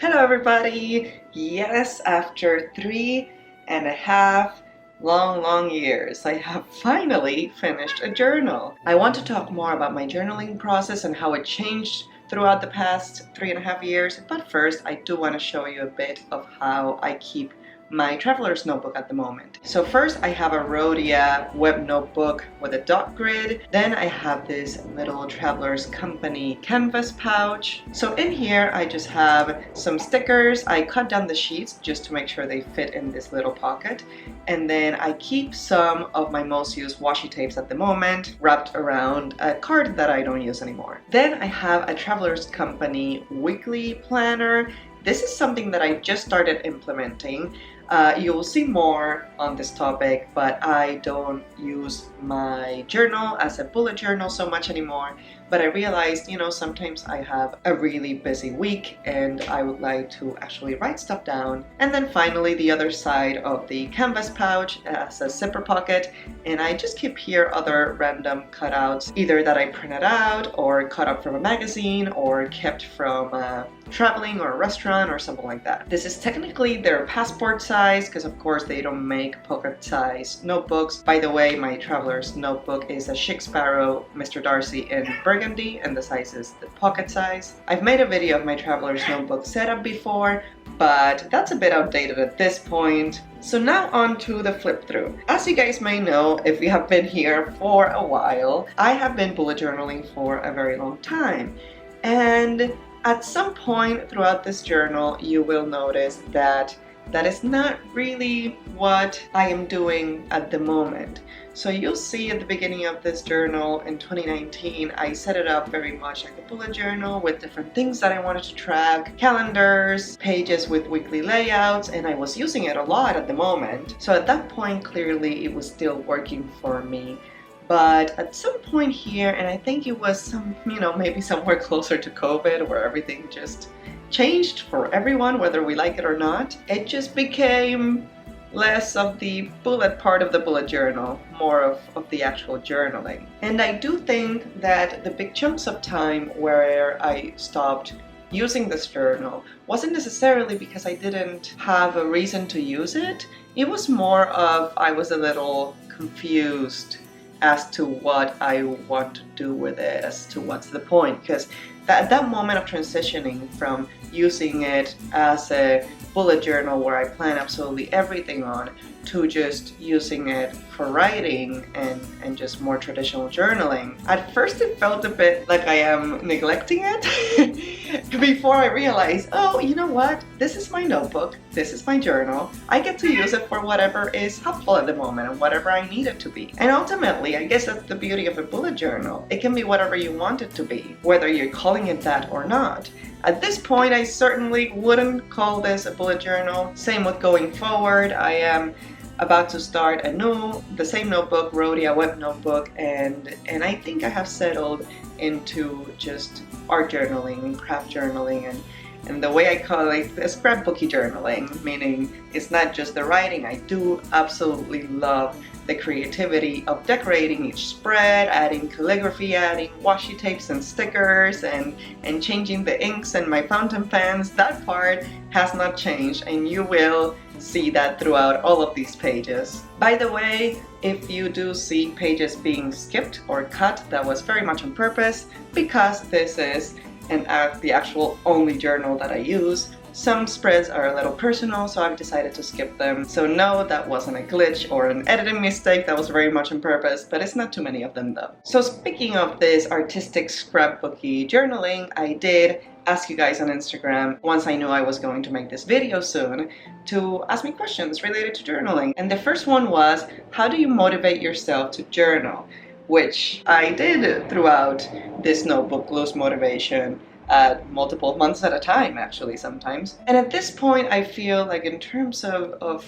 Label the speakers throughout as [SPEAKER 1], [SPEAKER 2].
[SPEAKER 1] Hello everybody! Yes, after 3.5 long years, I have finally finished a journal. I want to talk more about my journaling process and how it changed throughout the past 3.5 years, but first I do want to show you a bit of how I keep my traveler's notebook at the moment. So first I have a Rhodia web notebook with a dot grid. Then I have this little Traveler's Company canvas pouch. So in here I just have some stickers. I cut down the sheets just to make sure they fit in this little pocket. And then I keep some of my most used washi tapes at the moment wrapped around a card that I don't use anymore. Then I have a Traveler's Company weekly planner. This is something that I just started implementing. You'll see more on this topic, but I don't use my journal as a bullet journal so much anymore. But I realized, sometimes I have a really busy week and I would like to actually write stuff down. And then finally, the other side of the canvas pouch as a zipper pocket. And I just keep here other random cutouts, either that I printed out or cut up from a magazine or kept from traveling or a restaurant or something like that. This is technically their passport size because of course they don't make pocket size notebooks. By the way, my traveler's notebook is a Chic Sparrow Mr. Darcy in burgundy and the size is the pocket size. I've made a video of my traveler's notebook setup before, but that's a bit outdated at this point. So now on to the flip through. As you guys may know, if you have been here for a while, I have been bullet journaling for a very long time. And at some point throughout this journal, you will notice that that is not really what I am doing at the moment. So you'll see at the beginning of this journal in 2019, I set it up very much like a bullet journal with different things that I wanted to track, calendars, pages with weekly layouts, and I was using it a lot at the moment. So at that point, clearly it was still working for me. But at some point here, and I think it was maybe somewhere closer to COVID where everything just changed for everyone, whether we like it or not, it just became less of the bullet part of the bullet journal, more of the actual journaling. And I do think that the big chunks of time where I stopped using this journal wasn't necessarily because I didn't have a reason to use it. It was more of I was a little confused as to what I want to do with it, as to what's the point, because at that moment of transitioning from using it as a bullet journal where I plan absolutely everything on to just using it for writing and just more traditional journaling. At first it felt a bit like I am neglecting it before I realized, oh, you know what? This is my notebook, this is my journal. I get to use it for whatever is helpful at the moment and whatever I need it to be. And ultimately, I guess that's the beauty of a bullet journal. It can be whatever you want it to be, whether you're calling it that or not. At this point, I certainly wouldn't call this a bullet journal. Same with going forward. I am about to start the same notebook, Rhodia web notebook, and I think I have settled into just art journaling and craft journaling and the way I call it, scrapbooky journaling, meaning it's not just the writing. I do absolutely love the creativity of decorating each spread, adding calligraphy, adding washi tapes and stickers, and changing the inks and my fountain pens. That part has not changed, and you will see that throughout all of these pages. By the way, if you do see pages being skipped or cut, that was very much on purpose because this is the actual only journal that I use. Some spreads are a little personal, so I've decided to skip them. So no, that wasn't a glitch or an editing mistake, that was very much on purpose, but it's not too many of them though. So speaking of this artistic scrapbooky journaling, I did ask you guys on Instagram, once I knew I was going to make this video soon, to ask me questions related to journaling. And the first one was, how do you motivate yourself to journal? Which I did throughout this notebook, Loose Motivation, at multiple months at a time, actually, sometimes. And at this point, I feel like in terms of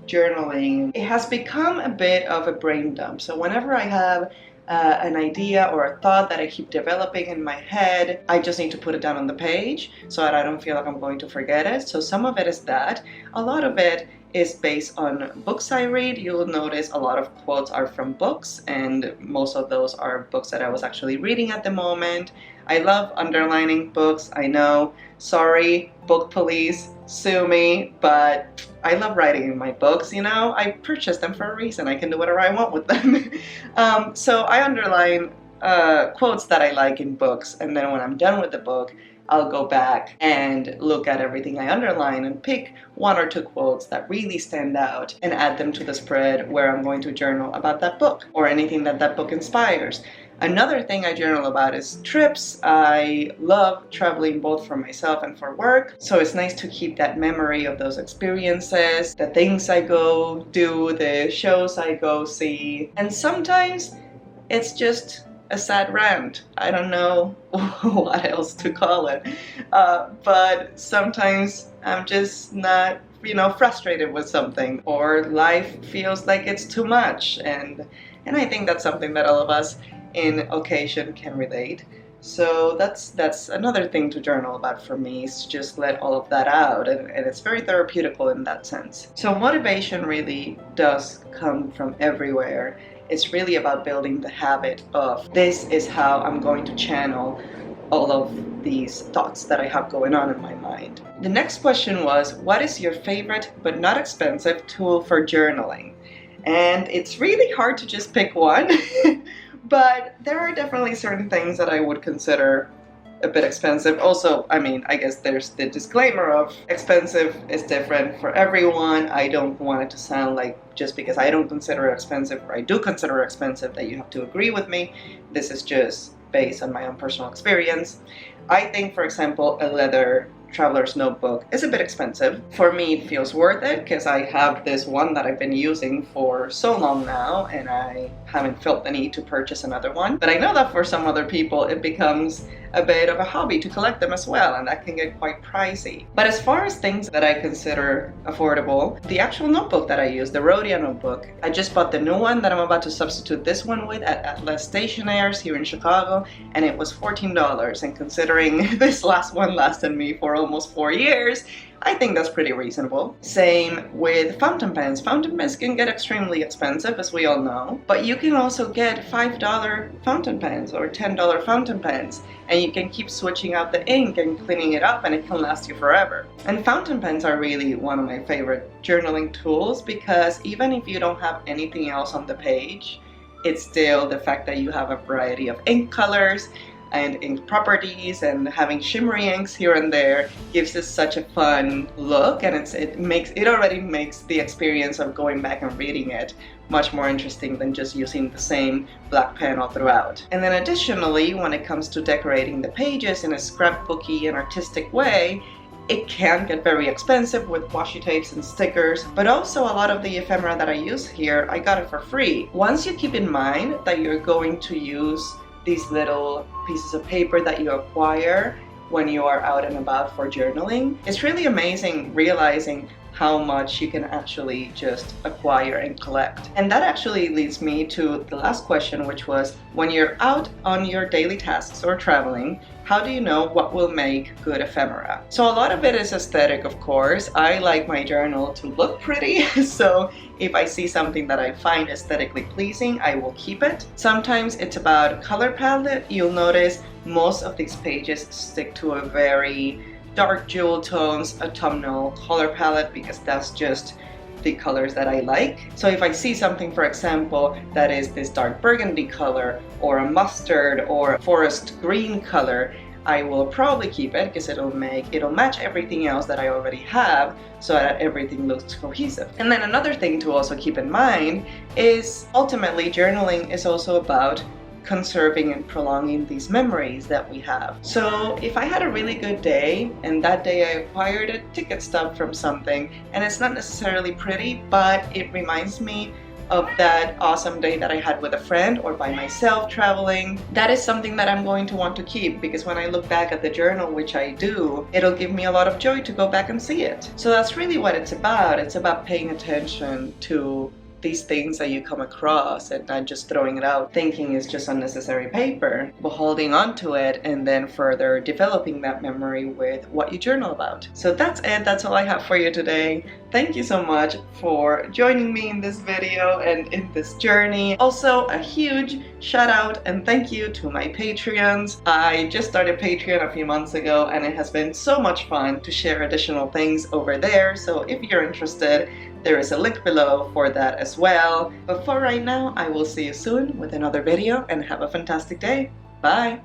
[SPEAKER 1] journaling, it has become a bit of a brain dump. So whenever I have an idea or a thought that I keep developing in my head, I just need to put it down on the page so that I don't feel like I'm going to forget it. So some of it is that. A lot of it is based on books I read. You'll notice a lot of quotes are from books, and most of those are books that I was actually reading at the moment. I love underlining books, I know. Sorry, book police, sue me, but I love writing in my books, you know. I purchased them for a reason. I can do whatever I want with them. So I underline quotes that I like in books, and then when I'm done with the book, I'll go back and look at everything I underline and pick one or two quotes that really stand out and add them to the spread where I'm going to journal about that book or anything that that book inspires. Another thing I journal about is trips. I love traveling both for myself and for work, so it's nice to keep that memory of those experiences, the things I go do, the shows I go see, and sometimes it's just a sad rant. I don't know what else to call it, but sometimes I'm just not, frustrated with something, or life feels like it's too much, and I think that's something that all of us in occasion can relate. So that's another thing to journal about for me, is to just let all of that out, and it's very therapeutical in that sense. So motivation really does come from everywhere. It's really about building the habit of, this is how I'm going to channel all of these thoughts that I have going on in my mind. The next question was, what is your favorite but not expensive tool for journaling? And it's really hard to just pick one, but there are definitely certain things that I would consider a bit expensive. Also, I guess there's the disclaimer of expensive is different for everyone. I don't want it to sound like just because I don't consider it expensive, or I do consider it expensive, that you have to agree with me. This is just based on my own personal experience. I think, for example, a leather traveler's notebook is a bit expensive. For me, it feels worth it because I have this one that I've been using for so long now, and I haven't felt the need to purchase another one. But I know that for some other people, it becomes a bit of a hobby to collect them as well, and that can get quite pricey. But as far as things that I consider affordable, the actual notebook that I use, the Rhodia notebook, I just bought the new one that I'm about to substitute this one with at Atlas Stationers here in Chicago, and it was $14. And considering this last one lasted me for almost 4 years, I think that's pretty reasonable. Same with fountain pens. Fountain pens can get extremely expensive, as we all know, but you can also get $5 fountain pens or $10 fountain pens, and you can keep switching out the ink and cleaning it up, and it can last you forever. And fountain pens are really one of my favorite journaling tools, because even if you don't have anything else on the page, it's still the fact that you have a variety of ink colors and ink properties, and having shimmery inks here and there gives it such a fun look, and it already makes the experience of going back and reading it much more interesting than just using the same black pen all throughout. And then additionally, when it comes to decorating the pages in a scrapbooky and artistic way, it can get very expensive with washi tapes and stickers, but also a lot of the ephemera that I use here, I got it for free. Once you keep in mind that you're going to use these little pieces of paper that you acquire when you are out and about for journaling, it's really amazing realizing how much you can actually just acquire and collect. And that actually leads me to the last question, which was, when you're out on your daily tasks or traveling, how do you know what will make good ephemera? So a lot of it is aesthetic, of course. I like my journal to look pretty, so if I see something that I find aesthetically pleasing, I will keep it. Sometimes it's about color palette. You'll notice most of these pages stick to a very dark jewel tones, autumnal color palette, because that's just the colors that I like. So if I see something, for example, that is this dark burgundy color, or a mustard or forest green color, I will probably keep it because it'll match everything else that I already have, so that everything looks cohesive. And then another thing to also keep in mind is, ultimately, journaling is also about conserving and prolonging these memories that we have. So if I had a really good day, and that day I acquired a ticket stub from something, and it's not necessarily pretty, but it reminds me of that awesome day that I had with a friend or by myself traveling, that is something that I'm going to want to keep, because when I look back at the journal, which I do, it'll give me a lot of joy to go back and see it. So that's really what it's about. It's about paying attention to these things that you come across and not just throwing it out thinking it's just unnecessary paper, but holding on to it and then further developing that memory with what you journal about. So that's it. That's all I have for you today. thank you so much for joining me in this video and in this journey. Also, a huge shout out and thank you to my Patreons. I just started Patreon a few months ago and it has been so much fun to share additional things over there. So if you're interested, there is a link below for that as well. But for right now, I will see you soon with another video and have a fantastic day. Bye!